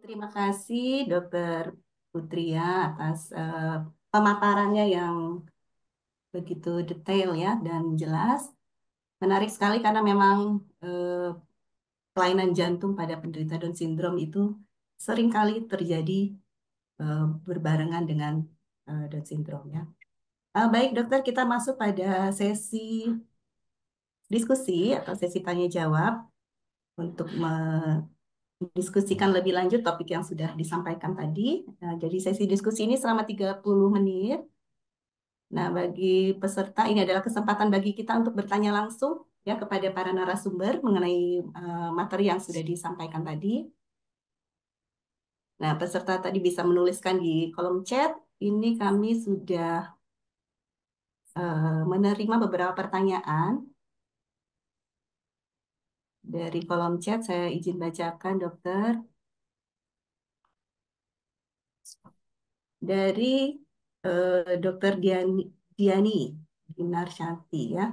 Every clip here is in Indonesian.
Terima kasih Dokter Putri ya atas pemaparannya yang begitu detail ya dan jelas. Menarik sekali karena memang kelainan jantung pada penderita Down syndrome itu seringkali terjadi berbarengan dengan Down syndrome ya. Baik dokter, kita masuk pada sesi diskusi atau sesi tanya jawab untuk mendiskusikan lebih lanjut topik yang sudah disampaikan tadi. Jadi sesi diskusi ini selama 30 menit. Nah, bagi peserta ini adalah kesempatan bagi kita untuk bertanya langsung ya kepada para narasumber mengenai materi yang sudah disampaikan tadi. Nah, peserta tadi bisa menuliskan di kolom chat. Ini kami sudah menerima beberapa pertanyaan dari kolom chat. Saya izin bacakan, dokter. Dari Dokter Diani Ginarsyati ya.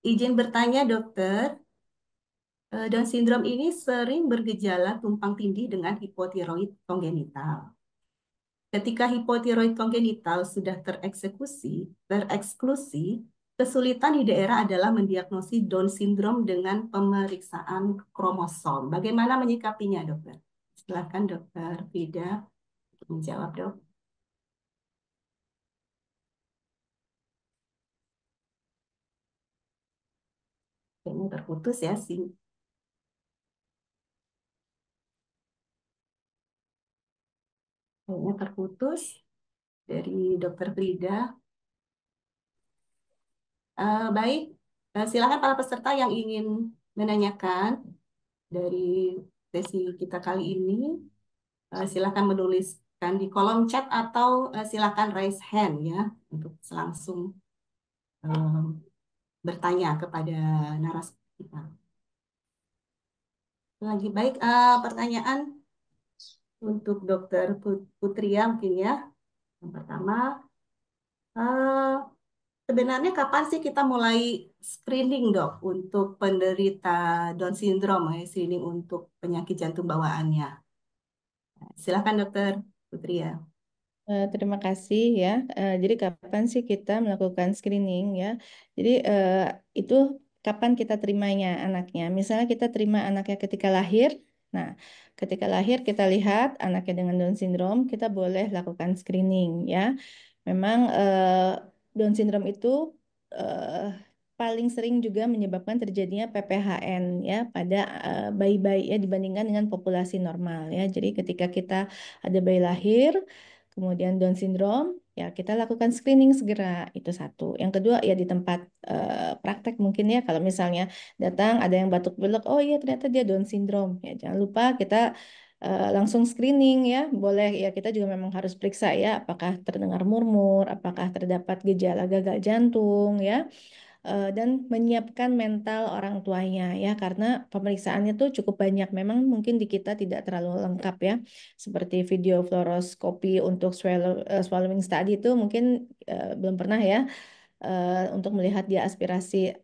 Izin bertanya, dokter. Down syndrome ini sering bergejala tumpang tindih dengan hipotiroid kongenital. Ketika hipotiroid kongenital sudah tereksklusi, kesulitan di daerah adalah mendiagnosis Down syndrome dengan pemeriksaan kromosom. Bagaimana menyikapinya, dokter? Silakan, dokter Frida, untuk menjawab, dok. Kayaknya terputus ya, sih. Kayaknya terputus dari dokter Frida. Baik, silakan para peserta yang ingin menanyakan dari sesi kita kali ini, silakan menuliskan di kolom chat atau silakan raise hand ya untuk langsung eh, bertanya kepada narasumber kita. Lagi baik, pertanyaan untuk Dokter Putria mungkin ya. Yang pertama, eh, sebenarnya kapan sih kita mulai screening dok untuk penderita Down syndrome, ya, screening untuk penyakit jantung bawaannya? Silakan dokter Putri ya. Terima kasih ya. Jadi kapan sih kita melakukan screening ya? Jadi itu kapan kita terimanya anaknya. Misalnya kita terima anaknya ketika lahir. Nah, ketika lahir kita lihat anaknya dengan Down syndrome, kita boleh lakukan screening ya. Memang Down syndrome itu eh, paling sering juga menyebabkan terjadinya PPHN ya pada bayi-bayi ya dibandingkan dengan populasi normal ya. Jadi ketika kita ada bayi lahir kemudian Down syndrome, ya kita lakukan screening segera, itu satu. Yang kedua ya di tempat praktek mungkin ya, kalau misalnya datang ada yang batuk pilek, oh iya ternyata dia Down syndrome, ya jangan lupa kita langsung screening ya, boleh ya kita juga memang harus periksa ya, apakah terdengar murmur, apakah terdapat gejala gagal jantung ya, dan menyiapkan mental orang tuanya ya karena pemeriksaannya tuh cukup banyak. Memang mungkin di kita tidak terlalu lengkap ya. Seperti video fluoroskopi untuk swallowing study itu mungkin belum pernah ya untuk melihat dia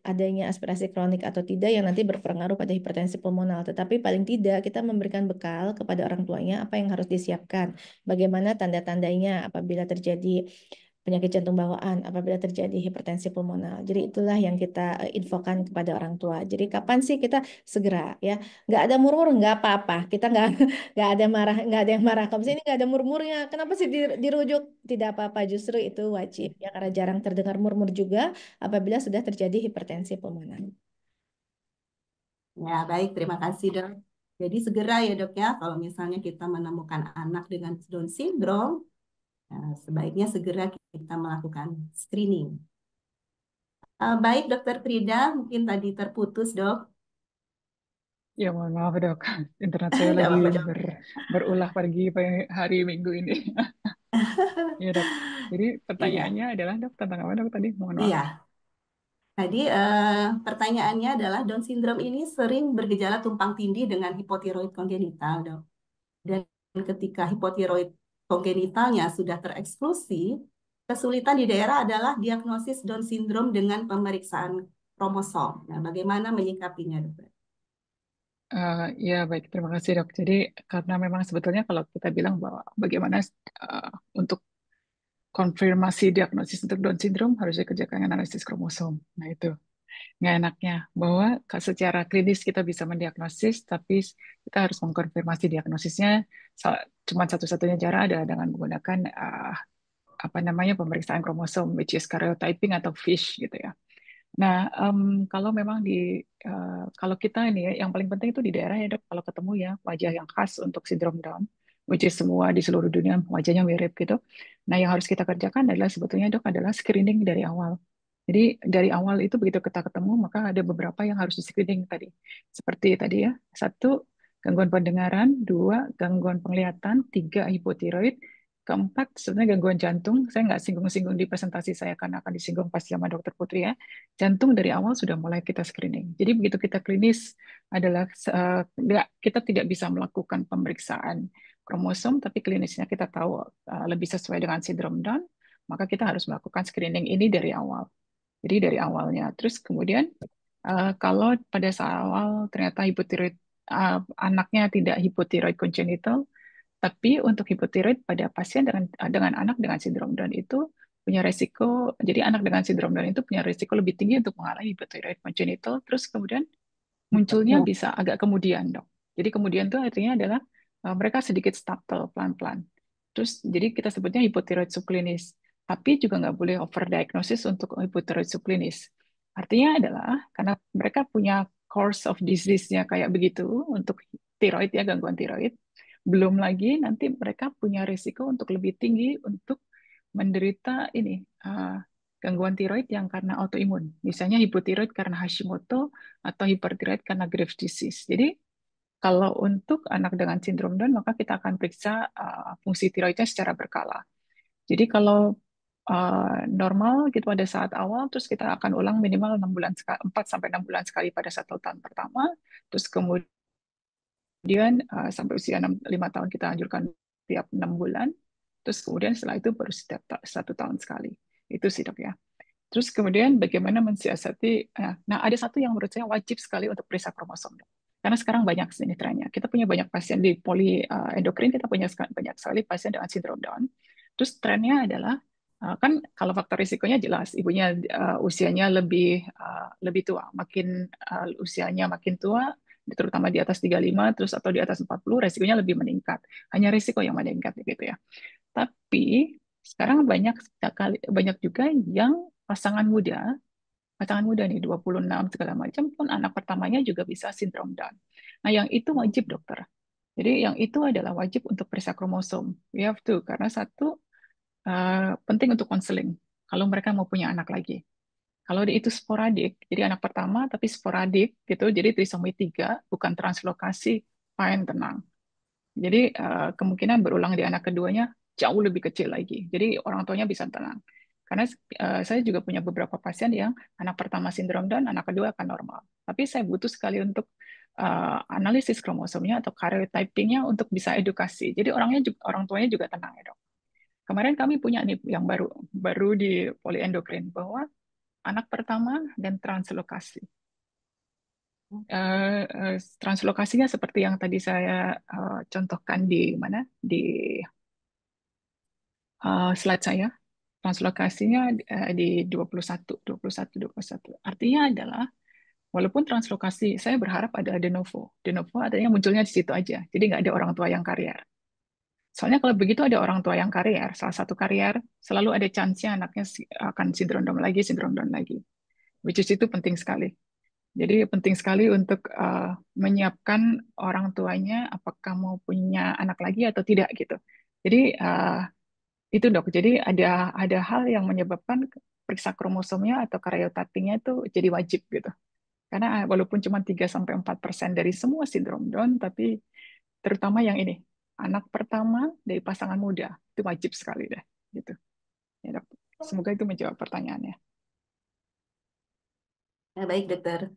adanya aspirasi kronik atau tidak yang nanti berpengaruh pada hipertensi pulmonal. Tetapi paling tidak kita memberikan bekal kepada orang tuanya apa yang harus disiapkan, bagaimana tanda-tandanya apabila terjadi penyakit jantung bawaan, apabila terjadi hipertensi pulmonal. Jadi itulah yang kita infokan kepada orang tua. Jadi kapan sih kita segera ya? Nggak ada murmur, nggak apa-apa. Kita nggak nggak ada marah, nggak ada yang marah. Kalau misalnya ini nggak ada murmurnya, kenapa sih dirujuk? Tidak apa-apa, justru itu wajib ya karena jarang terdengar murmur juga apabila sudah terjadi hipertensi pulmonar. Ya, baik, terima kasih dok. Jadi segera ya dok ya, kalau misalnya kita menemukan anak dengan Down syndrome, sebaiknya segera kita melakukan screening. Baik, dokter Frida, mungkin tadi terputus dok. Ya, mohon maaf dok. Internet saya Tidak lagi apa-apa dok. berulah hari Minggu ini. Ya dok. Jadi Iya, pertanyaannya adalah dok tentang apa dok tadi? Mohon maaf. iya. Tadi pertanyaannya adalah Down syndrome ini sering bergejala tumpang tindih dengan hipotiroid kongenital dok. Dan ketika hipotiroid kongenitalnya sudah tereksklusi, kesulitan di daerah adalah diagnosis Down syndrome dengan pemeriksaan kromosom. Nah, bagaimana menyikapinya, dokter? Ya, baik, terima kasih dok. Jadi karena memang sebetulnya kalau kita bilang bahwa bagaimana uh, untuk konfirmasi diagnosis untuk Down syndrome harus dikerjakan analisis kromosom. Nah itu nggak enaknya bahwa secara klinis kita bisa mendiagnosis, tapi kita harus mengkonfirmasi diagnosisnya. Cuma satu-satunya cara adalah dengan menggunakan apa namanya pemeriksaan kromosom, which is karyotyping atau FISH gitu ya. Nah, kalau memang kalau kita ini ya, yang paling penting itu di daerah ya dok, kalau ketemu ya wajah yang khas untuk sindrom Down, which is semua di seluruh dunia wajahnya mirip gitu. Nah, yang harus kita kerjakan adalah sebetulnya dok adalah screening dari awal. Jadi dari awal itu begitu kita ketemu, maka ada beberapa yang harus di screening tadi. Seperti tadi ya, satu, gangguan pendengaran, dua, gangguan penglihatan, tiga, hipotiroid, keempat, sebenarnya gangguan jantung. Saya nggak singgung-singgung di presentasi saya karena akan disinggung pas sama dokter Putri ya. Jantung dari awal sudah mulai kita screening. Jadi begitu kita klinis adalah kita tidak bisa melakukan pemeriksaan kromosom, tapi klinisnya kita tahu lebih sesuai dengan sindrom Down, maka kita harus melakukan screening ini dari awal. Jadi dari awalnya. Terus kemudian kalau pada saat awal ternyata hipotiroid anaknya tidak hipotiroid congenital, tapi untuk hipotiroid pada pasien dengan anak dengan sindrom Down itu punya resiko, jadi anak dengan sindrom Down itu punya resiko lebih tinggi untuk mengalami hipotiroid congenital. Terus kemudian munculnya Ya. bisa agak kemudian, dok. Jadi kemudian itu artinya adalah mereka sedikit stabil pelan-pelan. Terus jadi kita sebutnya hipotiroid subklinis. Tapi juga nggak boleh overdiagnosis untuk hipotiroid subklinis. Artinya adalah karena mereka punya course of disease-nya kayak begitu untuk tiroid ya, gangguan tiroid. Belum lagi nanti mereka punya risiko untuk lebih tinggi untuk menderita ini gangguan tiroid yang karena autoimun. Misalnya hipotiroid karena Hashimoto atau hipertiroid karena Graves' disease. Jadi kalau untuk anak dengan sindrom Down, maka kita akan periksa fungsi tiroidnya secara berkala. Jadi kalau normal gitu pada saat awal, terus kita akan ulang minimal 6 bulan sekali, 4 sampai 6 bulan sekali pada 1 tahun pertama, terus kemudian sampai usia 5 tahun kita anjurkan tiap 6 bulan, terus kemudian setelah itu baru setiap 1 tahun sekali. Itu sih dok ya. Terus kemudian bagaimana mensiasati, nah ada satu yang menurut saya wajib sekali untuk periksa kromosom. Karena sekarang banyak sini trennya. Kita punya banyak pasien di endokrin, kita punya banyak sekali pasien dengan sindrom Down. Terus trennya adalah, kan kalau faktor risikonya jelas, ibunya usianya lebih tua. Makin usianya makin tua, terutama di atas 35, terus atau di atas 40, resikonya lebih meningkat. Hanya risiko yang meningkat gitu ya. Tapi sekarang banyak juga yang pasangan muda nih 26 segala macam pun anak pertamanya juga bisa sindrom Down. Nah, yang itu wajib dokter. Jadi yang itu adalah wajib untuk periksa kromosom. We have to karena satu penting untuk konseling kalau mereka mau punya anak lagi. Kalau itu sporadik, jadi anak pertama tapi sporadik gitu, jadi trisomi 3 bukan translokasi, fine tenang. Jadi kemungkinan berulang di anak keduanya jauh lebih kecil lagi. Jadi orang tuanya bisa tenang. Karena saya juga punya beberapa pasien yang anak pertama sindrom Down, anak kedua akan normal. Tapi saya butuh sekali untuk analisis kromosomnya atau karyotypingnya untuk bisa edukasi. Jadi orang tuanya juga tenang ya dok. Kemarin kami punya nih yang baru di poliendokrin bahwa anak pertama dan translokasi. Translokasinya seperti yang tadi saya contohkan di mana di slide saya. Translokasinya di 21. Artinya adalah walaupun translokasi, saya berharap ada de novo. De novo artinya munculnya di situ aja. Jadi nggak ada orang tua yang karier. Soalnya kalau begitu ada orang tua yang karier, salah satu karier, selalu ada chance-nya anaknya akan sindrom Down lagi. Which is itu penting sekali. Jadi penting sekali untuk menyiapkan orang tuanya apakah mau punya anak lagi atau tidak gitu. Jadi itu dok. Jadi ada hal yang menyebabkan periksa kromosomnya atau karyotypingnya itu jadi wajib gitu. Karena walaupun cuma 3-4% dari semua sindrom Down, tapi terutama yang ini anak pertama dari pasangan muda itu wajib sekali deh gitu. Ya, dok. Semoga itu menjawab pertanyaannya. Baik, dokter.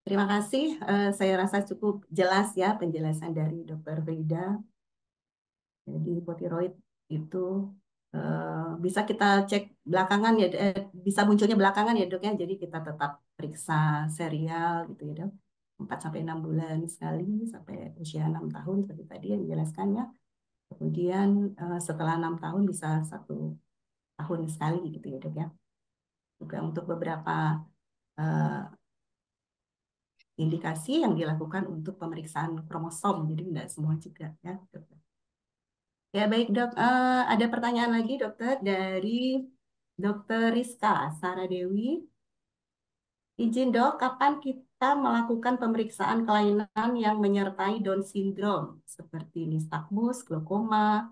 Terima kasih. Saya rasa cukup jelas ya penjelasan dari Dokter Frida. Jadi hipotiroid itu bisa kita cek belakangan ya, bisa munculnya belakangan ya dok ya. Jadi kita tetap periksa serial gitu ya dok. 4 sampai 6 bulan sekali sampai usia 6 tahun seperti tadi yang dijelaskannya. Kemudian setelah 6 tahun bisa 1 tahun sekali gitu ya dok ya. Juga untuk beberapa eh, indikasi yang dilakukan untuk pemeriksaan kromosom, jadi tidak semua juga ya dokter. Ya baik dok, ada pertanyaan lagi dokter dari Dokter Rizka Saradewi. Izin dok, kapan kita melakukan pemeriksaan kelainan yang menyertai Down syndrome seperti nistagmus, glaukoma,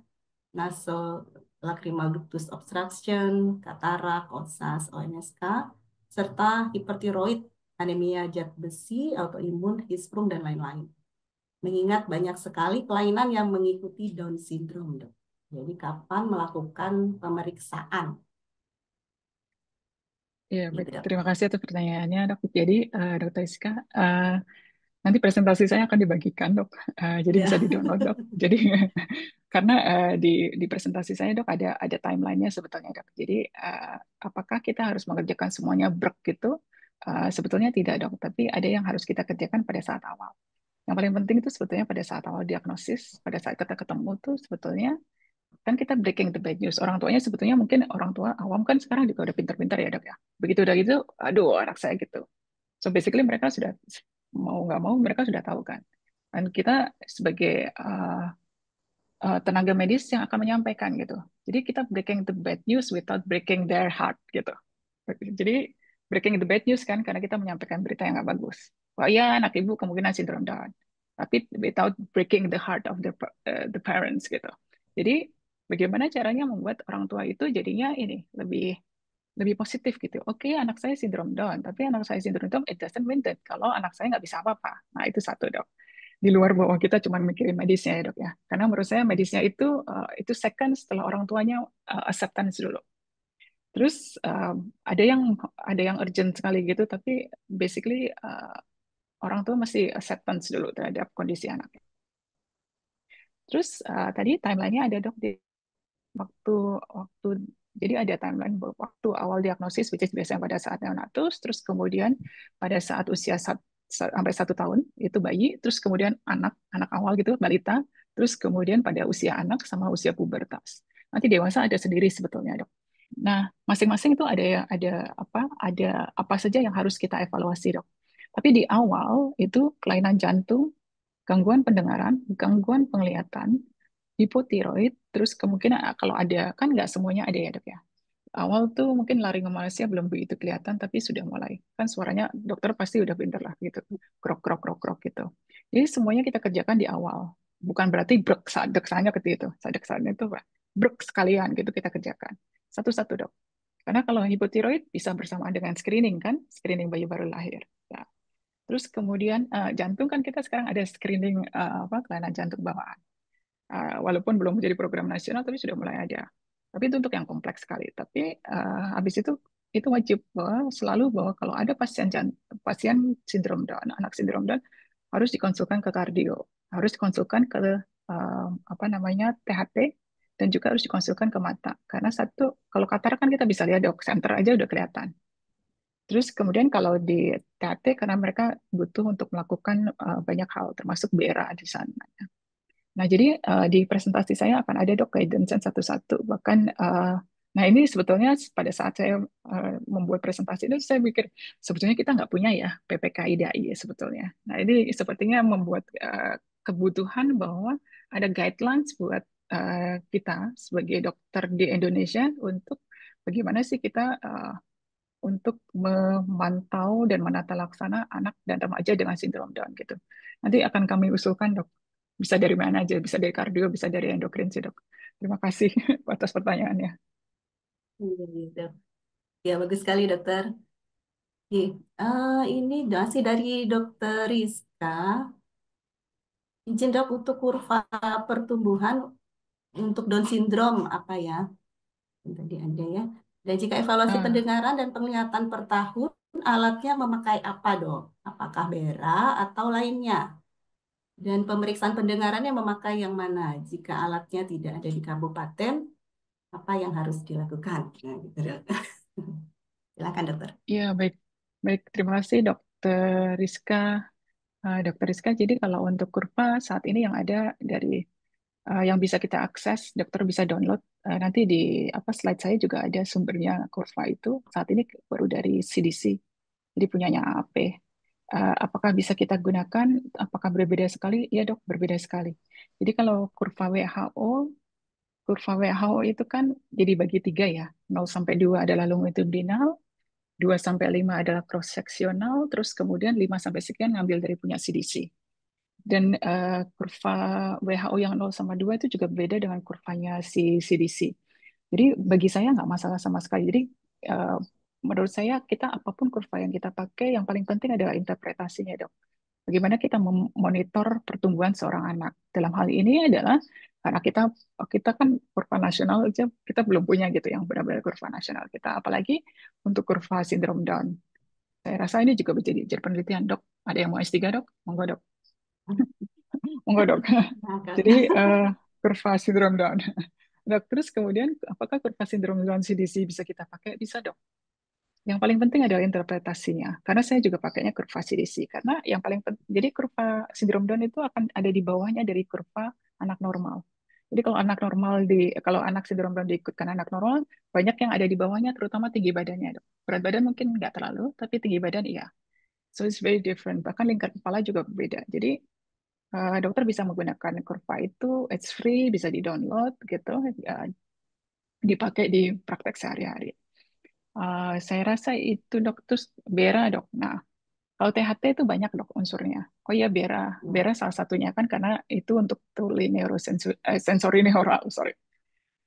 nasolacrimal ductus obstruction, katarak, konsas, OMSK, serta hipertiroid, anemia zat besi, autoimun, hisprum, dan lain-lain. Mengingat banyak sekali kelainan yang mengikuti Down syndrome, dok. Jadi kapan melakukan pemeriksaan? Iya, Gitu, baik. dok. Terima kasih atas pertanyaannya, Dok. Jadi, Dokter Iska, nanti presentasi saya akan dibagikan, Dok. Jadi bisa Ya. di-download, Dok. Jadi karena di presentasi saya, Dok, ada timelinenya sebetulnya, Dok. Jadi apakah kita harus mengerjakan semuanya brek gitu? Sebetulnya tidak, Dok. Tapi ada yang harus kita kerjakan pada saat awal. Yang paling penting itu sebetulnya pada saat awal diagnosis, pada saat kita ketemu tuh sebetulnya kan kita breaking the bad news. Orang tuanya sebetulnya mungkin orang tua awam kan sekarang juga udah pintar-pintar ya dok ya. Begitu udah gitu, aduh anak saya gitu. So basically mereka sudah mau nggak mau mereka sudah tahu kan. Dan kita sebagai tenaga medis yang akan menyampaikan gitu. Jadi kita breaking the bad news without breaking their heart gitu. Jadi breaking the bad news kan karena kita menyampaikan berita yang nggak bagus. Wah ya anak ibu kemungkinan sindrom Down. Tapi without breaking the heart of the parents gitu. Jadi bagaimana caranya membuat orang tua itu jadinya ini lebih lebih positif gitu. Oke, anak saya sindrom Down, tapi anak saya sindrom Down it doesn't mean that kalau anak saya nggak bisa apa-apa. Nah itu satu dok. Di luar bahwa kita cuma mikirin medisnya ya dok ya. Karena menurut saya medisnya itu second setelah orang tuanya acceptance dulu. Terus ada yang urgent sekali gitu, tapi basically orang tua masih acceptance dulu terhadap kondisi anaknya. Terus tadi timelinenya ada dok di waktu waktu jadi ada timeline waktu awal diagnosis, which is biasanya pada saat neonatus, terus kemudian pada saat usia sampai 1 tahun itu bayi, terus kemudian anak anak awal gitu balita, terus kemudian pada usia anak sama usia pubertas. Nanti dewasa ada sendiri sebetulnya dok. Nah, masing-masing itu ada apa saja yang harus kita evaluasi, Dok. Tapi di awal itu kelainan jantung, gangguan pendengaran, gangguan penglihatan, hipotiroid, terus kemungkinan kalau ada kan nggak semuanya ada ya, Dok ya. Awal tuh mungkin laringomalacia belum begitu kelihatan, tapi sudah mulai. Kan suaranya dokter pasti udah pinter lah gitu. Krok, krok, krok, krok gitu. Jadi semuanya kita kerjakan di awal. Bukan berarti brek sadek saja ketika itu. Sadek sadek itu Pak. Brek sekalian gitu kita kerjakan. Satu-satu dok. Karena kalau hipotiroid bisa bersamaan dengan screening kan, screening bayi baru lahir. Ya. Terus kemudian jantung kan kita sekarang ada screening kelainan jantung bawaan. Walaupun belum menjadi program nasional, tapi sudah mulai ada. Tapi itu untuk yang kompleks sekali. Tapi habis itu wajib selalu bahwa kalau ada pasien sindrom Down, anak sindrom Down harus dikonsulkan ke kardio, harus dikonsulkan ke apa namanya THT, dan juga harus dikonsulkan ke mata. Karena satu, kalau katarak kan kita bisa lihat dok, center aja udah kelihatan. Terus kemudian kalau di THT karena mereka butuh untuk melakukan banyak hal, termasuk BRA di sana. Nah, jadi di presentasi saya akan ada dok guidance satu-satu. Bahkan, nah ini sebetulnya pada saat saya membuat presentasi itu saya pikir sebetulnya kita nggak punya ya PPKI DAI ya sebetulnya. Nah, ini sepertinya membuat kebutuhan bahwa ada guidelines buat kita sebagai dokter di Indonesia untuk bagaimana sih kita untuk memantau dan menata laksana anak dan remaja dengan sindrom Down gitu. Nanti akan kami usulkan dok. Bisa dari mana aja, bisa dari kardio, bisa dari endokrin sih dok. Terima kasih atas pertanyaannya. Gitu. Ya, bagus sekali dokter. Oke, ini masih dari Dokter Rizka. Izin dok untuk kurva pertumbuhan untuk Down syndrome apa ya? Yang tadi ada ya. Dan jika evaluasi Ah, pendengaran dan penglihatan per tahun, alatnya memakai apa dok? Apakah BERA atau lainnya? Dan pemeriksaan pendengarannya memakai yang mana? Jika alatnya tidak ada di kabupaten, apa yang harus dilakukan? Nah, gitu dok. Silakan dokter. iya baik, baik. Terima kasih dokter Rizka. Dokter Rizka, jadi kalau untuk kurva saat ini yang ada dari yang bisa kita akses, dokter bisa download. Nanti di apa slide saya juga ada sumbernya kurva itu. Saat ini baru dari CDC, jadi punyanya AP. Apakah bisa kita gunakan? Apakah berbeda sekali? Ya dok, berbeda sekali. Jadi kalau kurva WHO itu kan jadi bagi tiga ya. 0 sampai 2 adalah longitudinal, 2 sampai 5 adalah cross seksional, terus kemudian 5 sampai sekian ngambil dari punya CDC. Dan kurva WHO yang 0 sama 2 itu juga beda dengan kurvanya si CDC. Jadi bagi saya nggak masalah sama sekali. Jadi eh, menurut saya kita apapun kurva yang kita pakai, yang paling penting adalah interpretasinya, dok. Bagaimana kita memonitor pertumbuhan seorang anak. Dalam hal ini adalah karena kita kan kurva nasional aja kita belum punya gitu yang benar-benar kurva nasional kita. Apalagi untuk kurva sindrom Down. Saya rasa ini juga jadi penelitian, dok. Ada yang mau S3, dok? Monggo, dok. Monggo, dok. Nah, Kak. Jadi kurva sindrom Down. Dok, terus kemudian apakah kurva sindrom Down CDC bisa kita pakai? Bisa, dok. Yang paling penting adalah interpretasinya. Karena saya juga pakainya kurva CDC. Karena yang paling penting, jadi kurva sindrom Down itu akan ada di bawahnya dari kurva anak normal. Jadi kalau anak sindrom Down diikutkan anak normal, banyak yang ada di bawahnya, terutama tinggi badannya, dok. Berat badan mungkin nggak terlalu, tapi tinggi badan iya. So it's very different. Bahkan lingkar kepala juga berbeda. Jadi dokter bisa menggunakan kurva itu, it's free, bisa di-download gitu, dipakai di praktek sehari-hari. Saya rasa itu dok, terus Bera dok. Nah, kalau THT itu banyak dok unsurnya. Oh iya Bera, Ya. Bera salah satunya kan karena itu untuk tuli sensori neural, sorry.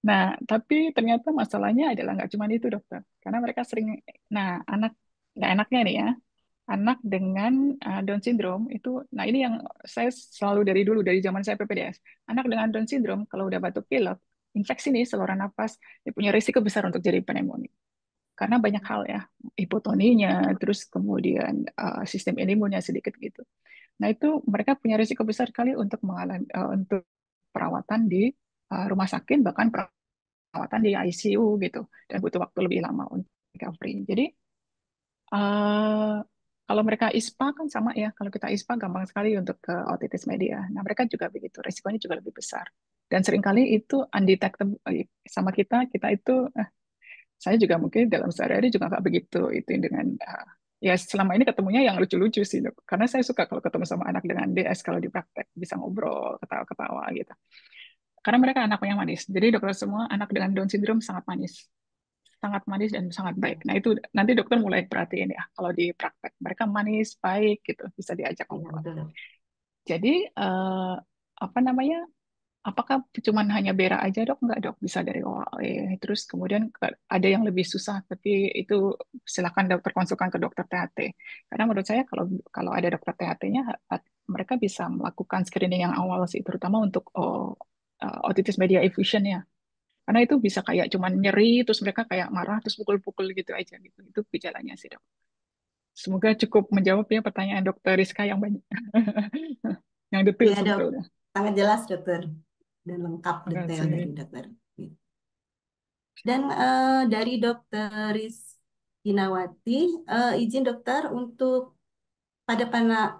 Nah, tapi ternyata masalahnya adalah nggak cuma itu dokter, karena mereka sering, nah anak, nggak enaknya nih ya, anak dengan Down syndrome itu, nah ini yang saya selalu dari dulu, dari zaman saya PPDS, anak dengan Down syndrome kalau udah batuk pilek, infeksi nih saluran nafas, dia punya risiko besar untuk jadi pneumonia karena banyak hal ya, hipotoninya, terus kemudian sistem imunnya sedikit gitu. Nah itu mereka punya risiko besar sekali untuk mengalami untuk perawatan di rumah sakit, bahkan perawatan di ICU gitu, dan butuh waktu lebih lama untuk recovery. Jadi eh, kalau mereka ISPA kan sama ya, kalau kita ISPA gampang sekali untuk ke otitis media. Nah mereka juga begitu, risikonya juga lebih besar. Dan seringkali itu undetectable sama kita itu saya juga mungkin dalam sehari-hari juga nggak begitu itu dengan ya selama ini ketemunya yang lucu-lucu sih dok. Karena saya suka kalau ketemu sama anak dengan DS kalau di praktek bisa ngobrol ketawa-ketawa gitu. Karena mereka anaknya manis. Jadi dokter semua anak dengan Down syndrome sangat manis dan sangat baik. Nah itu nanti dokter mulai perhatiin ya kalau di praktek mereka manis baik gitu bisa diajak Iya, ngobrol. betul, dok. Jadi apa namanya? Apakah cuman hanya berak aja dok? Enggak dok, bisa dari OAE. Terus kemudian ada yang lebih susah, tapi itu silakan dokter konsulkan ke dokter THT. Karena menurut saya kalau kalau ada dokter THT-nya, mereka bisa melakukan screening yang awal sih, terutama untuk otitis media effusion ya. Karena itu bisa kayak cuman nyeri, terus mereka kayak marah, terus pukul-pukul gitu aja gitu. Itu gejalanya sih dok. Semoga cukup menjawab ya pertanyaan dokter Rizka yang banyak, yang detail Iya, dok. sebetulnya. Sangat jelas, dokter. Dan lengkap Terima detail dari kasih. dokter. Dan dari dokter Rizkinawati, izin dokter untuk pada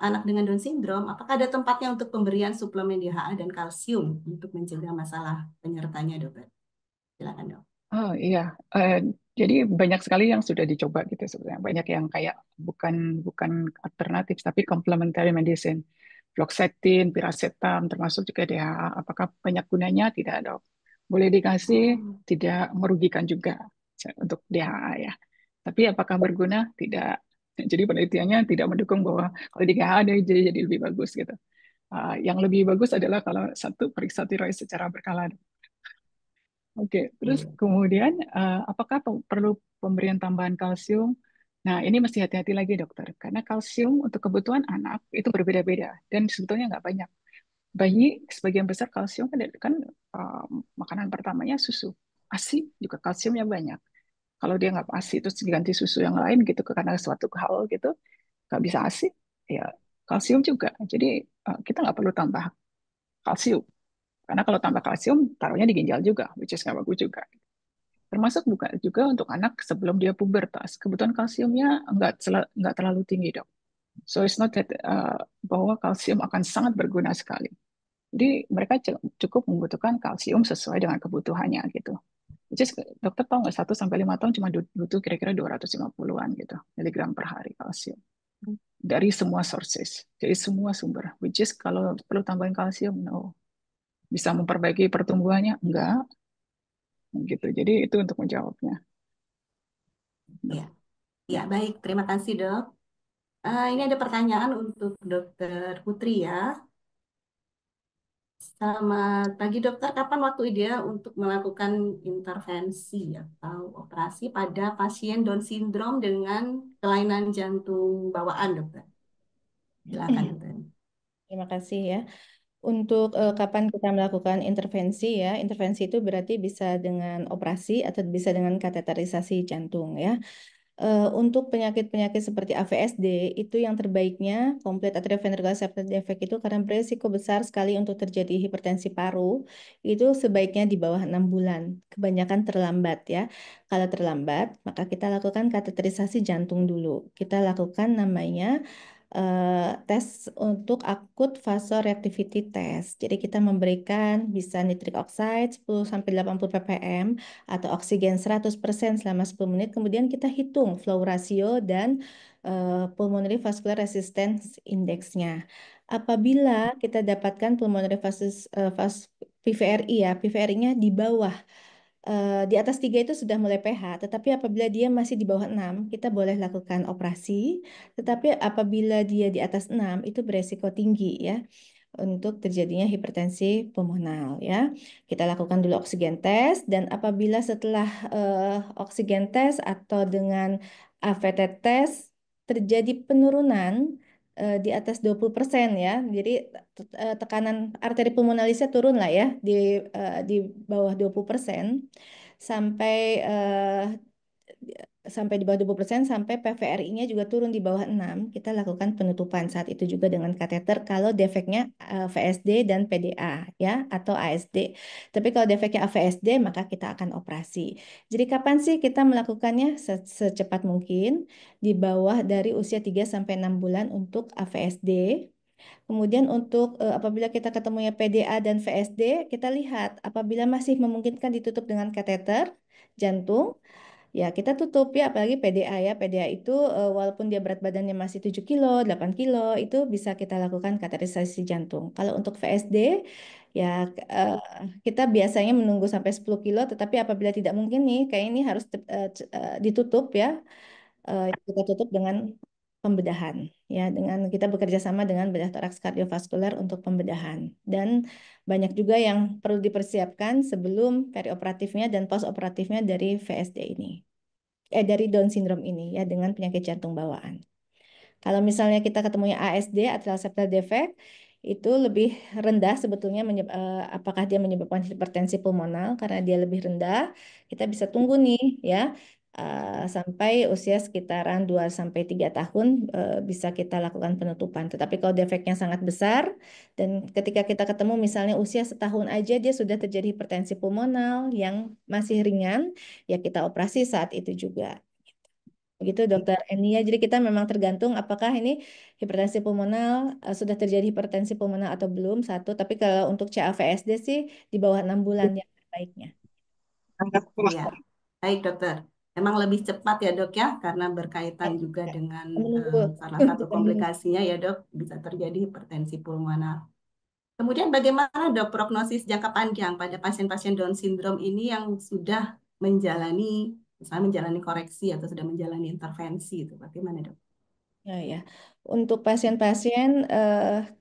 anak dengan Down syndrome, apakah ada tempatnya untuk pemberian suplemen DHA dan kalsium untuk mencegah masalah penyertanya, dokter? Silakan, dok. Oh iya, Eh, jadi banyak sekali yang sudah dicoba gitu sebenarnya. Banyak yang kayak bukan bukan alternatif tapi complementary medicine. Fluoxetine, piracetam, termasuk juga DHA. Apakah banyak gunanya? Tidak, dok. Boleh dikasih, Oh, tidak merugikan juga untuk DHA ya. Tapi apakah berguna? Tidak. Jadi penelitiannya tidak mendukung bahwa kalau di DHA dia jadi lebih bagus gitu. Yang lebih bagus adalah kalau satu periksa tiroid secara berkala. Oke, terus iya. kemudian apakah perlu pemberian tambahan kalsium? Nah, ini mesti hati-hati lagi dokter, karena kalsium untuk kebutuhan anak itu berbeda-beda dan sebetulnya nggak banyak. Bayi sebagian besar kalsium kan makanan pertamanya susu. ASI juga kalsiumnya banyak. Kalau dia nggak ASI terus diganti susu yang lain gitu karena suatu hal gitu nggak bisa ASI, ya kalsium juga. Jadi kita nggak perlu tambah kalsium. Karena kalau tambah kalsium, taruhnya di ginjal juga, which is nggak bagus juga. Termasuk bukan juga untuk anak sebelum dia pubertas. Kebutuhan kalsiumnya nggak terlalu tinggi, dok. So it's not that bahwa kalsium akan sangat berguna sekali. Jadi mereka cukup membutuhkan kalsium sesuai dengan kebutuhannya gitu. Which is, dokter tahu nggak 1 sampai 5 tahun cuma butuh kira-kira 250-an gitu miligram per hari kalsium dari semua sources, dari semua sumber. Which is kalau perlu tambahin kalsium, no. Bisa memperbaiki pertumbuhannya, enggak, gitu. Jadi itu untuk menjawabnya. Ya, ya baik. Terima kasih dok. Ini ada pertanyaan untuk Dokter Putri ya. Selamat pagi dokter, kapan waktu ideal untuk melakukan intervensi atau operasi pada pasien Down syndrome dengan kelainan jantung bawaan dokter? Silakan dokter. Terima kasih ya. Untuk kapan kita melakukan intervensi ya, intervensi itu berarti bisa dengan operasi atau bisa dengan kateterisasi jantung ya. Untuk penyakit-penyakit seperti AVSD itu yang terbaiknya complete atrioventricular septal defect itu karena beresiko besar sekali untuk terjadi hipertensi paru itu sebaiknya di bawah 6 bulan. Kebanyakan terlambat ya. Kalau terlambat maka kita lakukan kateterisasi jantung dulu. Kita lakukan namanya tes untuk akut vasoreactivity test. Jadi kita memberikan bisa nitric oxide 10 sampai 80 ppm atau oksigen 100% selama 10 menit. Kemudian kita hitung flow ratio dan pulmonary vascular resistance index-nya. Apabila kita dapatkan pulmonary PVRI ya, PVRI-nya di bawah di atas 3 itu sudah mulai pH, tetapi apabila dia masih di bawah 6, kita boleh lakukan operasi. Tetapi apabila dia di atas 6, itu beresiko tinggi ya untuk terjadinya hipertensi pulmonal ya. Kita lakukan dulu oksigen test dan apabila setelah oksigen test atau dengan AVT test terjadi penurunan di atas 20% ya. Jadi tekanan arteri pulmonalisnya turun lah ya di bawah 20% sampai sampai di bawah 20% sampai PVRI-nya juga turun di bawah 6, kita lakukan penutupan saat itu juga dengan kateter kalau defeknya VSD dan PDA ya atau ASD. Tapi kalau defeknya AVSD maka kita akan operasi. Jadi kapan sih kita melakukannya? Secepat mungkin di bawah dari usia 3 sampai 6 bulan untuk AVSD. Kemudian untuk apabila kita ketemunya PDA dan VSD, kita lihat apabila masih memungkinkan ditutup dengan kateter jantung, ya, kita tutup ya, apalagi PDA ya. PDA itu walaupun dia berat badannya masih 7 kilo, 8 kilo, itu bisa kita lakukan kateterisasi jantung. Kalau untuk VSD, ya eh, kita biasanya menunggu sampai 10 kilo, tetapi apabila tidak mungkin nih, kayak ini harus ditutup ya. Kita tutup dengan pembedahan ya, dengan kita bekerja sama dengan bedah toraks kardiovaskuler untuk pembedahan. Dan banyak juga yang perlu dipersiapkan sebelum perioperatifnya dan postoperatifnya dari VSD ini dari Down syndrome ini ya dengan penyakit jantung bawaan. Kalau misalnya kita ketemunya ASD, atrial septal defect, itu lebih rendah sebetulnya apakah dia menyebabkan hipertensi pulmonal karena dia lebih rendah. Kita bisa tunggu nih ya sampai usia sekitaran 2 sampai 3 tahun bisa kita lakukan penutupan. Tetapi kalau defeknya sangat besar dan ketika kita ketemu misalnya usia setahun aja dia sudah terjadi hipertensi pulmonal yang masih ringan, ya kita operasi saat itu juga. Begitu Dokter Enia. Jadi kita memang tergantung apakah ini hipertensi pulmonal sudah terjadi hipertensi pulmonal atau belum satu. Tapi kalau untuk CAVSD sih di bawah 6 bulan yang terbaiknya. Ya, baik dokter. Emang lebih cepat ya dok ya, karena berkaitan Ya, juga dengan menunggu salah satu bukan menunggu. komplikasinya ya dok, bisa terjadi hipertensi pulmonar. Kemudian bagaimana dok prognosis jangka panjang pada pasien-pasien Down syndrome ini yang sudah menjalani, misalnya menjalani koreksi atau sudah menjalani intervensi itu, bagaimana dok? Ya. Untuk pasien-pasien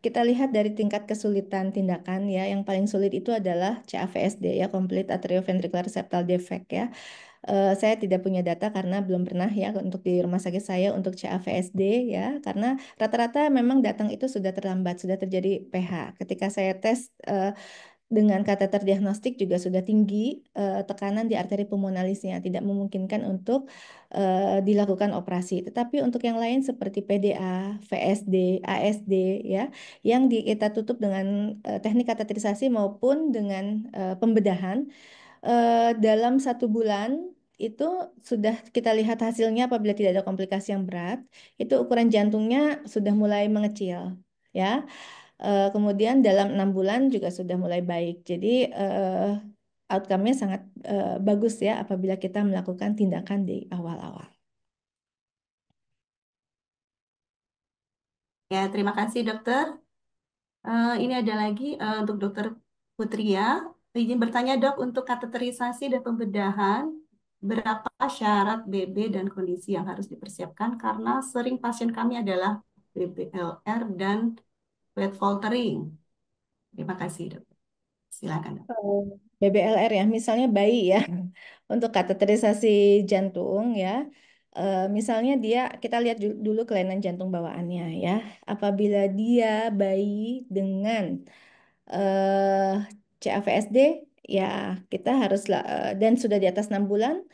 kita lihat dari tingkat kesulitan tindakan ya. Yang paling sulit itu adalah CAVSD ya, Complete Atrioventricular Septal Defect ya. Saya tidak punya data karena belum pernah ya untuk di rumah sakit saya untuk CAVSD ya, karena rata-rata memang datang itu sudah terlambat, sudah terjadi PH. Ketika saya tes dengan kateter diagnostik juga sudah tinggi tekanan di arteri pulmonalisnya, tidak memungkinkan untuk dilakukan operasi. Tetapi untuk yang lain seperti PDA, VSD, ASD ya, yang kita tutup dengan teknik kateterisasi maupun dengan pembedahan dalam 1 bulan itu sudah kita lihat hasilnya apabila tidak ada komplikasi yang berat, itu ukuran jantungnya sudah mulai mengecil, ya. Kemudian dalam 6 bulan juga sudah mulai baik. Jadi outcome-nya sangat bagus ya apabila kita melakukan tindakan di awal-awal. Ya, terima kasih dokter. Ini ada lagi untuk dokter Putria. Izin bertanya dok, untuk kateterisasi dan pembedahan, berapa syarat BB dan kondisi yang harus dipersiapkan? Karena sering pasien kami adalah BBLR dan wet faltering. Terima kasih dok. Silakan dok. BBLR ya, misalnya bayi ya, untuk kateterisasi jantung ya. Misalnya dia, kita lihat dulu kelainan jantung bawaannya ya. Apabila dia bayi dengan eh CAVSD, ya kita harus dan sudah di atas 6 bulan,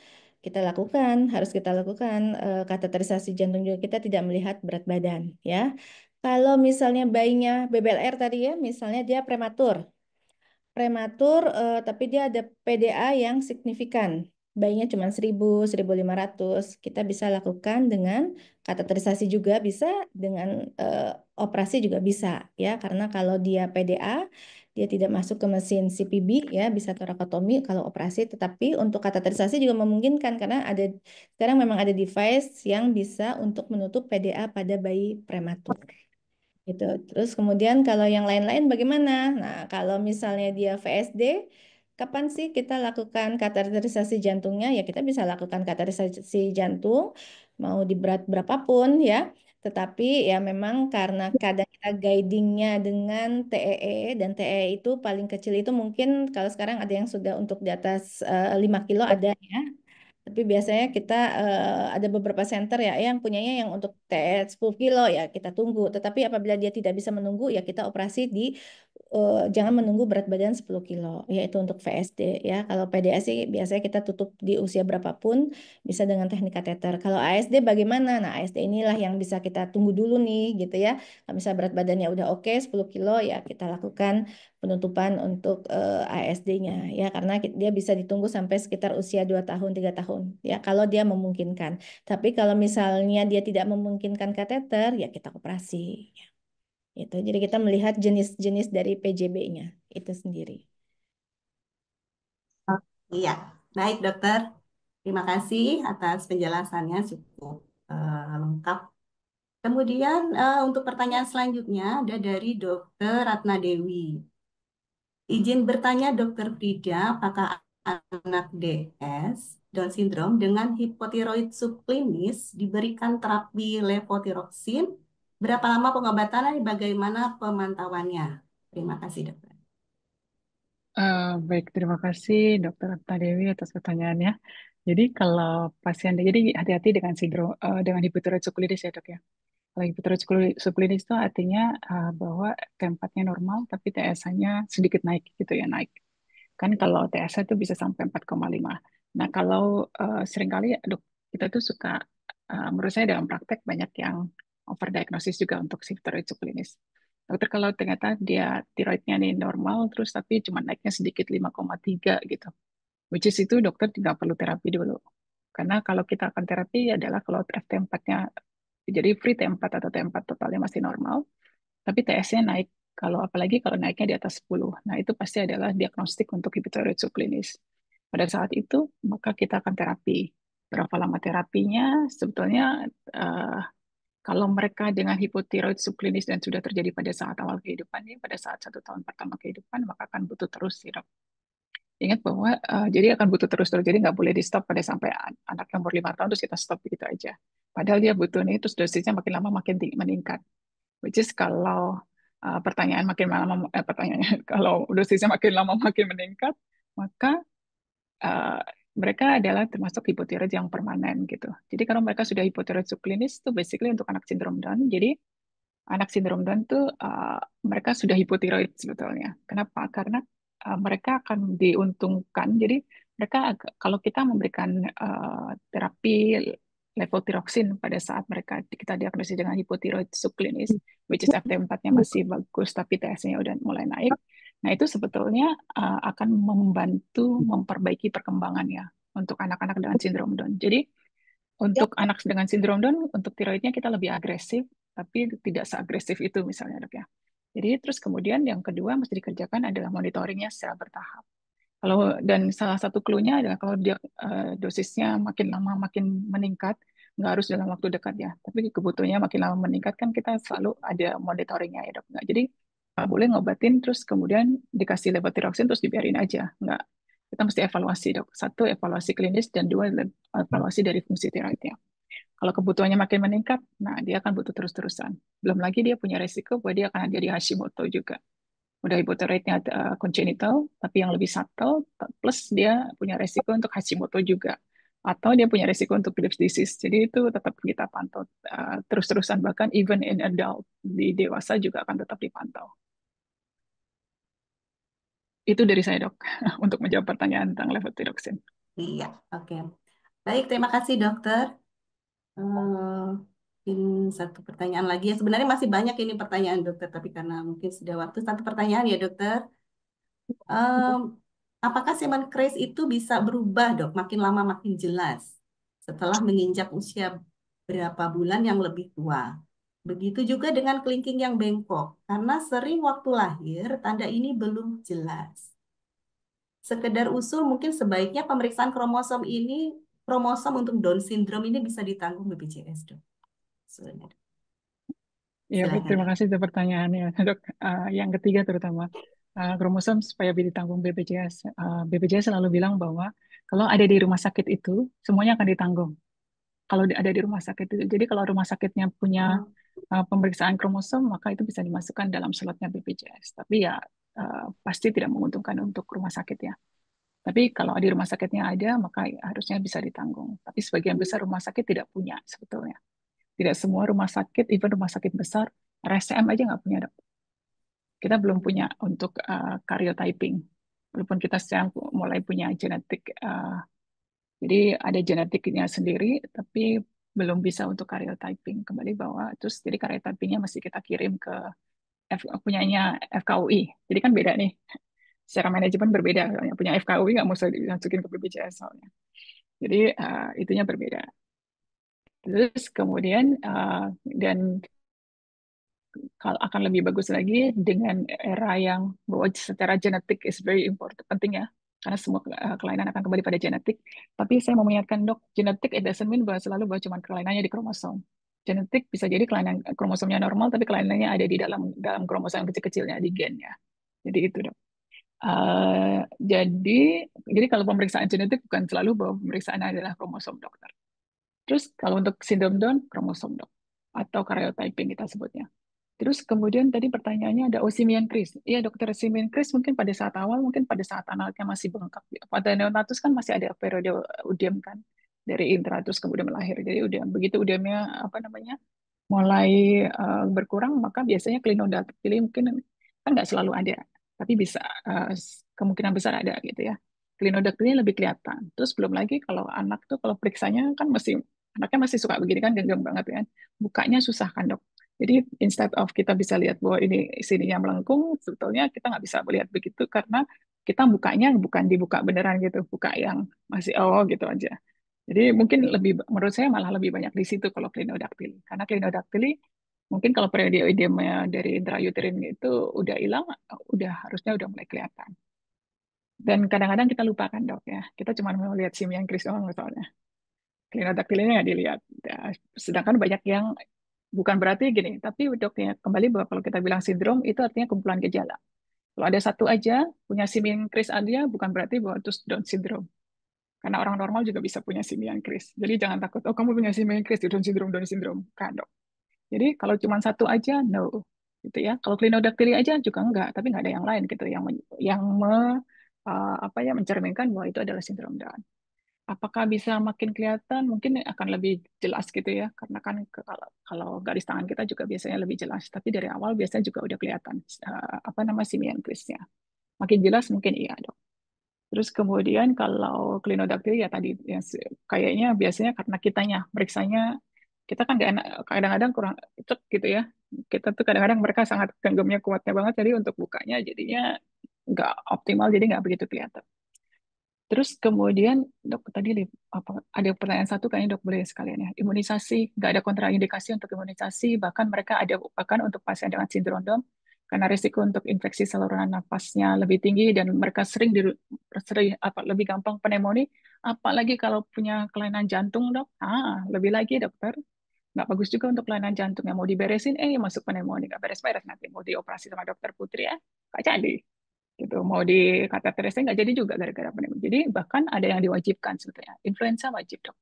harus kita lakukan kateterisasi jantung juga. Kita tidak melihat berat badan ya. Kalau misalnya bayinya BBLR tadi ya, misalnya dia prematur, tapi dia ada PDA yang signifikan. Bayinya cuma 1000, 1500. Kita bisa lakukan dengan kateterisasi juga bisa, dengan operasi juga bisa ya. Karena kalau dia PDA, dia tidak masuk ke mesin CPB ya, bisa torakotomi kalau operasi. Tetapi untuk kateterisasi juga memungkinkan karena sekarang memang ada device yang bisa untuk menutup PDA pada bayi prematur. Gitu. Terus kemudian kalau yang lain-lain bagaimana? Nah, kalau misalnya dia VSD, kapan sih kita lakukan kateterisasi jantungnya? Ya kita bisa lakukan kateterisasi jantung mau di berat berapapun ya. Tetapi ya memang karena kadang kita guidingnya dengan TEE, dan TEE itu paling kecil itu mungkin kalau sekarang ada yang sudah untuk di atas 5 kilo ada ya. Tapi biasanya kita ada beberapa center ya yang punyanya yang untuk TS 10 kilo ya kita tunggu. Tetapi apabila dia tidak bisa menunggu ya kita operasi jangan menunggu berat badan 10 kilo yaitu untuk VSD ya. Kalau PDA sih biasanya kita tutup di usia berapapun bisa dengan teknik kateter. Kalau ASD bagaimana? Nah ASD inilah yang bisa kita tunggu dulu nih gitu ya. Kalau misalnya berat badannya udah oke 10 kilo ya kita lakukan penutupan untuk ASD-nya ya karena dia bisa ditunggu sampai sekitar usia 2 tahun 3 tahun ya kalau dia memungkinkan. Tapi kalau misalnya dia tidak memungkinkan kateter ya kita operasi ya. Itu. Jadi kita melihat jenis-jenis dari PJB-nya itu sendiri. Iya, baik dokter. Terima kasih atas penjelasannya cukup lengkap. Kemudian untuk pertanyaan selanjutnya ada dari Dokter Ratna Dewi. Izin bertanya Dokter Frida, apakah anak DS Down syndrome dengan hipotiroid subklinis diberikan terapi levotiroxin? Berapa lama pengobatan dan bagaimana pemantauannya? Terima kasih dokter. Baik, terima kasih Dokter Apta Dewi atas pertanyaannya. Jadi kalau pasien, jadi hati-hati dengan dengan hipotiroid subklinis ya dok ya. Kalau hipotiroid subklinis itu artinya bahwa T4-nya normal, tapi TSH-nya sedikit naik gitu ya, naik. Kan kalau TSH itu bisa sampai 4,5. Nah kalau seringkali dok, kita tuh suka, menurut saya dalam praktek banyak yang overdiagnosis juga untuk hipotiroid subklinis. Dokter kalau ternyata dia tiroidnya nih normal, terus tapi cuma naiknya sedikit 5,3 gitu. Which is itu dokter tidak perlu terapi dulu. Karena kalau kita akan terapi adalah kalau FT4-nya, jadi free T4 atau T4 totalnya masih normal, tapi TS-nya naik. Kalau apalagi kalau naiknya di atas 10. Nah, itu pasti adalah diagnostik untuk hipotiroid subklinis. Pada saat itu, maka kita akan terapi. Berapa lama terapinya? Sebetulnya kalau mereka dengan hipotiroid subklinis dan sudah terjadi pada saat awal kehidupan, ya, pada saat 1 tahun pertama kehidupan, maka akan butuh terus sirop. Ingat bahwa jadi akan butuh terus-terus, jadi nggak boleh di stop pada sampai anak yang umur 5 tahun terus kita stop begitu aja. Padahal dia butuh nih, terus dosisnya makin lama makin meningkat. Which is kalau pertanyaan makin lama, pertanyaannya kalau dosisnya makin lama makin meningkat, maka uh, mereka adalah termasuk hipotiroid yang permanen gitu. Jadi kalau mereka sudah hipotiroid subklinis itu basically untuk anak sindrom Down. Jadi anak sindrom Down tuh mereka sudah hipotiroid sebetulnya. Kenapa? Karena mereka akan diuntungkan. Jadi mereka kalau kita memberikan terapi levothyroxine pada saat mereka kita diagnosis dengan hipotiroid subklinis, which is FT4-nya masih bagus tapi TS-nya udah mulai naik. Nah, itu sebetulnya akan membantu memperbaiki perkembangannya. untuk anak-anak dengan sindrom Down. Jadi untuk anak dengan sindrom Down, untuk tiroidnya kita lebih agresif, tapi tidak seagresif itu misalnya dok ya. Jadi terus kemudian yang kedua mesti dikerjakan adalah monitoringnya secara bertahap. Kalau dan salah satu clue-nya adalah kalau dia dosisnya makin lama makin meningkat, nggak harus dalam waktu dekat ya, tapi kebutuhannya makin lama meningkat kan kita selalu ada monitoringnya ya dok. Nggak, jadi nggak boleh ngobatin terus kemudian dikasih levothyroxine terus dibiarin aja, nggak. Kita mesti evaluasi dok. Satu evaluasi klinis dan dua evaluasi dari fungsi tiroidnya. Kalau kebutuhannya makin meningkat, nah dia akan butuh terus-terusan. Belum lagi dia punya resiko bahwa dia akan jadi Hashimoto juga. Udah hypothyroidnya congenital, tapi yang lebih subtle, plus dia punya resiko untuk Hashimoto juga. Atau dia punya resiko untuk Graves' disease. Jadi itu tetap kita pantau terus-terusan, bahkan even in adult, di dewasa juga akan tetap dipantau. Itu dari saya dok, untuk menjawab pertanyaan tentang levothyroxine. Iya, oke. Baik, terima kasih dokter. Mungkin satu pertanyaan lagi ya. Sebenarnya masih banyak ini pertanyaan dokter, tapi karena mungkin sudah waktu satu pertanyaan ya dokter. Em, apakah semen keris itu bisa berubah dok, makin lama makin jelas setelah menginjak usia berapa bulan yang lebih tua? Begitu juga dengan kelingking yang bengkok, karena sering waktu lahir tanda ini belum jelas. Sekedar usul mungkin sebaiknya pemeriksaan kromosom untuk Down syndrome ini bisa ditanggung BPJS dok. Ya, baik. Silakan Terima dok. kasih atas pertanyaannya, dok. Yang ketiga terutama, kromosom supaya ditanggung BPJS. BPJS selalu bilang bahwa kalau ada di rumah sakit itu, semuanya akan ditanggung. Kalau ada di rumah sakit itu. Jadi kalau rumah sakitnya punya Oh, pemeriksaan kromosom, maka itu bisa dimasukkan dalam slotnya BPJS. Tapi ya pasti tidak menguntungkan untuk rumah sakit ya. Tapi kalau di rumah sakitnya ada, maka harusnya bisa ditanggung. Tapi sebagian besar rumah sakit tidak punya sebetulnya. Tidak semua rumah sakit, even rumah sakit besar, RSCM aja nggak punya dok. Kita belum punya untuk karyotyping. Walaupun kita sekarang mulai punya genetik, jadi ada genetiknya sendiri, tapi belum bisa untuk karyotyping. Kembali bahwa terus jadi karyotypingnya mesti kita kirim ke punyanya FKUI. Jadi kan beda nih. Secara manajemen berbeda. Yang punya FKUI nggak mesti dimasukin ke BPJS soalnya. Jadi itunya berbeda. Terus kemudian dan akan lebih bagus lagi dengan era yang bahwa secara genetik is very important, penting ya, karena semua kelainan akan kembali pada genetik. Tapi saya mau mengingatkan dok, genetik it doesn't mean bahwa selalu bahwa cuma kelainannya di kromosom. Genetik bisa jadi kelainan kromosomnya normal, tapi kelainannya ada di dalam dalam kromosom kecil-kecilnya di gennya. Jadi itu dok. Jadi kalau pemeriksaan genetik bukan selalu bahwa pemeriksaan adalah kromosom dokter. Terus kalau untuk sindrom Down, kromosom dok, atau karyotyping kita sebutnya. Terus kemudian tadi pertanyaannya ada Simian Kris. Iya dokter, Simian Kris mungkin pada saat awal, mungkin pada saat anaknya masih bengkak. Pada neonatus kan masih ada periode udem kan, dari intratus kemudian melahir. Jadi udah begitu udemnya apa namanya mulai berkurang, maka biasanya klinodactyly mungkin kan nggak selalu ada, tapi bisa kemungkinan besar ada gitu ya. Klinodactyly lebih kelihatan. Terus belum lagi kalau anak tuh kalau periksanya kan masih anaknya masih suka begini kan genggam banget kan, bukanya susah kan dok. Jadi instead of kita bisa lihat bahwa ini sininya melengkung, sebetulnya kita nggak bisa melihat begitu karena kita bukanya bukan dibuka beneran gitu, buka yang masih oh gitu aja. Jadi mungkin lebih, menurut saya malah lebih banyak di situ kalau klinodactyly. Karena klinodactyly mungkin kalau periodema dari intrauterin itu udah hilang, udah harusnya udah mulai kelihatan. Dan kadang-kadang kita lupakan dok ya, kita cuma mau lihat simian kris doang soalnya. Klinodactyly-nya nggak dilihat. Ya, sedangkan banyak yang bukan berarti gini, tapi dok ya kembali bahwa kalau kita bilang sindrom itu artinya kumpulan gejala. Kalau ada satu aja punya simian kris alia bukan berarti bahwa itu Down syndrome. Karena orang normal juga bisa punya simian Kris. Jadi jangan takut, oh kamu punya simian Kris, Down syndrome. Kan, dok. Jadi kalau cuma satu aja, no. Gitu ya. Kalau klinodactyly aja juga enggak, tapi enggak ada yang lain gitu apa ya mencerminkan bahwa itu adalah sindrom Down. Apakah bisa makin kelihatan? Mungkin akan lebih jelas gitu ya, karena kan kalau garis tangan kita juga biasanya lebih jelas. Tapi dari awal biasanya juga udah kelihatan apa nama simian Krisnya. Makin jelas mungkin iya dok. Terus kemudian kalau klinodactyly ya tadi ya, kayaknya biasanya karena kitanya meriksanya kita kan nggak enak kadang-kadang kurang cek gitu ya. Kita tuh kadang-kadang mereka sangat genggamnya kuatnya banget jadi untuk bukanya jadinya nggak optimal jadi nggak begitu kelihatan. Terus kemudian dok tadi ada pertanyaan satu kayaknya dok boleh sekalian ya. Imunisasi, nggak ada kontraindikasi untuk imunisasi, bahkan mereka ada bahkan untuk pasien dengan sindrom Down karena risiko untuk infeksi saluran nafasnya lebih tinggi dan mereka lebih gampang pneumonia, apalagi kalau punya kelainan jantung dok. Lebih lagi dokter, nggak bagus juga untuk kelainan jantung yang mau diberesin, masuk pneumonia, nggak beres-beres nanti mau dioperasi sama dokter Putri ya, nggak jadi gitu. Mau di kateterisasi nggak jadi juga gara-gara pneumonia. Jadi bahkan ada yang diwajibkan sebetulnya. Influenza wajib dok.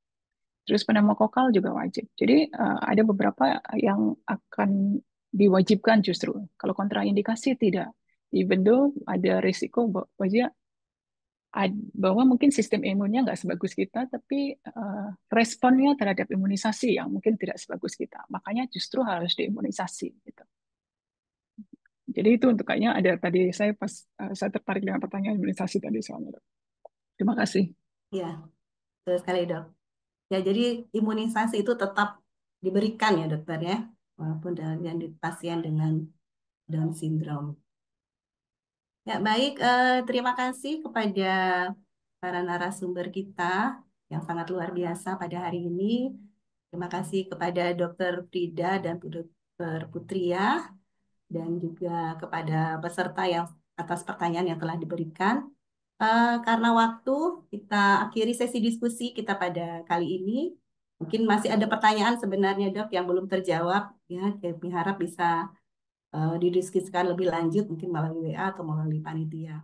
Terus pneumokokal juga wajib. Jadi ada beberapa yang akan diwajibkan justru. Kalau kontraindikasi tidak. Even though ada risiko bahwa mungkin sistem imunnya nggak sebagus kita, tapi responnya terhadap imunisasi yang mungkin tidak sebagus kita. Makanya justru harus diimunisasi. Gitu. Jadi itu untuk kayaknya ada tadi saya tertarik dengan pertanyaan imunisasi tadi soalnya. Dok. Terima kasih. Ya, betul sekali dok. Ya, jadi imunisasi itu tetap diberikan ya dokter ya, walaupun yang pasien dengan Down syndrome. Ya, baik. Terima kasih kepada para narasumber kita yang sangat luar biasa pada hari ini. Terima kasih kepada Dr. Frida dan Dr. Putria dan juga kepada peserta yang atas pertanyaan yang telah diberikan. Karena waktu, kita akhiri sesi diskusi kita pada kali ini. Mungkin masih ada pertanyaan sebenarnya dok yang belum terjawab. Ya, kami harap bisa didiskusikan lebih lanjut mungkin melalui WA atau melalui panitia.